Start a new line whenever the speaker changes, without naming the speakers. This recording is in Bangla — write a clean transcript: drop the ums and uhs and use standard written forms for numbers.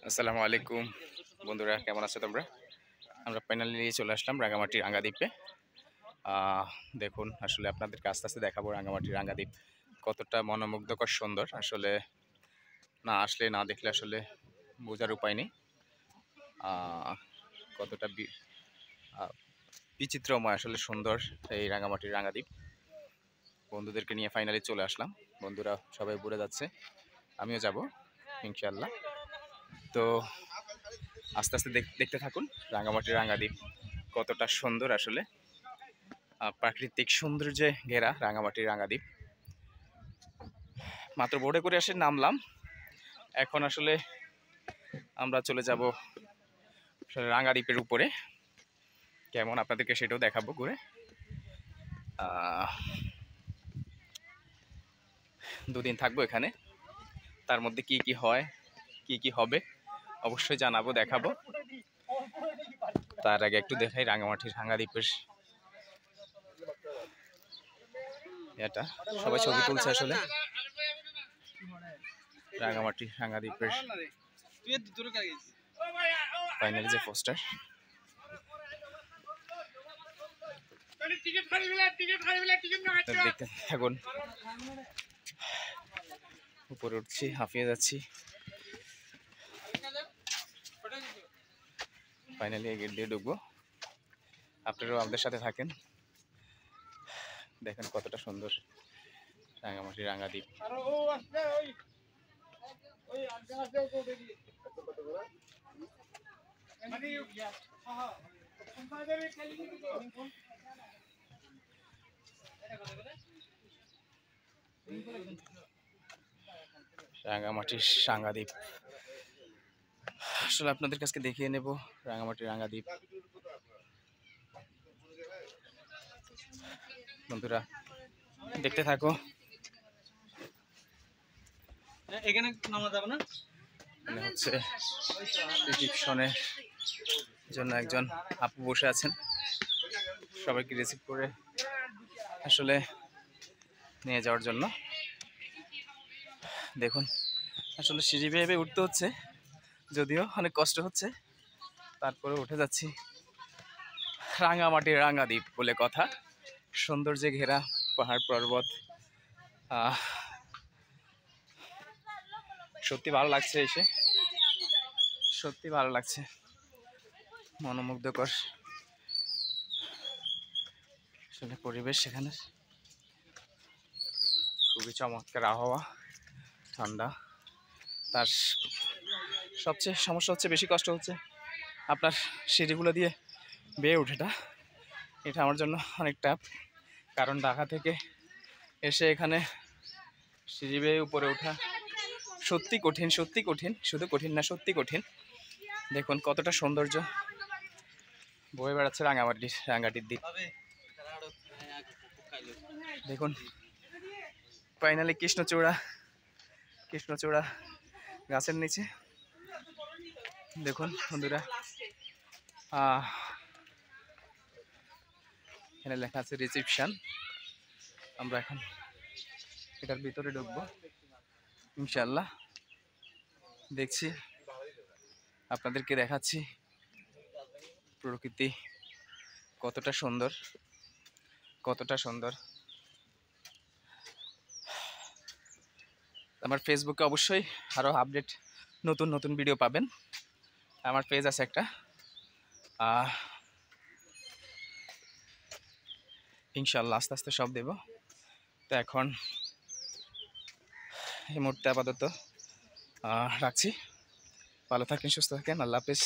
আসসালামু আলাইকুম বন্ধুরা, কেমন আছো তোমরা? আমরা ফাইনালি চলে আসলাম রাঙামাটির রাঙ্গাদ্বীপে। দেখুন, আসলে আপনাদেরকে আস্তে আস্তে দেখাবো রাঙামাটির রাঙ্গাদ্বীপ কতটা মনোমুগ্ধকর সুন্দর। আসলে না আসলে না দেখলে আসলে বোঝার উপায় নেই আহ, কতটা আহ, বিচিত্রময় আসলে সুন্দর এই রাঙামাটির রাঙ্গাদ্বীপ। বন্ধুদেরকে নিয়ে ফাইনালি চলে আসলাম। বন্ধুরা সবাই ঘুরে যাচ্ছে, আমিও যাব ইনশাল্লাহ। তো আস্তে আস্তে দেখতে থাকুন রাঙামাটির রাঙ্গাদ্বীপ কতটা সুন্দর। আসলে প্রাকৃতিক সৌন্দর্যে ঘেরা রাঙামাটির রাঙ্গাদ্বীপ। মাত্র বোর্ডে করে এসে নামলাম, এখন আসলে আমরা চলে যাব রাঙ্গাদ্বীপের উপরে। কেমন আপনাদেরকে সেটাও দেখাবো ঘুরে। দুদিন থাকবো এখানে, তার মধ্যে কি কি হয় কি কি হবে অবশ্যই জানাবো, দেখাবো। তার আগে একটু দেখাই রাঙামাটির রাঙ্গাদ্বীপের এটা, সবাই ছবি তুলছে আসলে রাঙামাটি রাঙ্গাদ্বীপের ফাইনালি যে পোস্টার। দেখতে থাকুন, উপরে উঠছি, হাঁপিয়ে যাচ্ছি। ফাইনালি এই গেট দিয়ে ঢুকবো, আপনারাও আমাদের সাথে থাকেন, দেখেন কতটা সুন্দর রাঙামাটি রাঙ্গাদ্বীপ। রাঙামাটির রাঙ্গাদ্বীপ আসলে আপনাদের কাছে দেখিয়ে নেব রাঙামাটির রাঙ্গাদ্বীপ। বন্ধুরা দেখতে থাকো।
এখানে নামা যাবে না,
হচ্ছে রিসিপশনের জন্য একজন আপু বসে আছেন, সবাইকে রিসিভ করে আসলে নিয়ে যাওয়ার জন্য। দেখুন আসলে সিঁড়ি বেয়ে উঠতে হচ্ছে, যদিও অনেক কষ্ট হচ্ছে, তারপরে উঠে যাচ্ছি। রাঙামাটির রাঙ্গাদ্বীপ বলে কথা, সৌন্দর্যে ঘেরা পাহাড় পর্বত। সত্যি ভালো লাগছে এসে, সত্যি ভালো লাগছে, মনোমুগ্ধকর আসলে পরিবেশ। সেখানে খুবই চমৎকার আবহাওয়া, ঠান্ডা। তার সবচেয়ে সমস্যা হচ্ছে, বেশি কষ্ট হচ্ছে আপনার সিঁড়িগুলো দিয়ে বেয়ে ওঠেটা। এটা আমার জন্য অনেক টাফ, কারণ ঢাকা থেকে এসে এখানে সিঁড়ি বেয়ে উপরে ওঠা সত্যি কঠিন, সত্যি কঠিন, শুধু কঠিন না, সত্যি কঠিন। দেখুন কতটা সৌন্দর্য বয়ে বেড়াচ্ছে রাঙ্গাটির দ্বীপ। দেখুন ফাইনালি কৃষ্ণচূড়া গাছের নিচে। দেখুন বন্ধুরা, এখানে লেখা আছে রিসিপশন। আমরা এখন এটার ভিতরে ঢুকবো ইনশাল্লাহ। দেখছি, আপনাদেরকে দেখাচ্ছি প্রকৃতি কতটা সুন্দর, কতটা সুন্দর। আমার ফেসবুকে অবশ্যই আরও আপডেট, নতুন নতুন ভিডিও পাবেন। আমার পেজ আছে একটা, ইনশাল্লাহ আস্তে আস্তে সব দেব। তো এখন এই মুহূর্তে আপাতত রাখছি। ভালো থাকেন, সুস্থ থাকেন, আল্লাহ হাফেজ।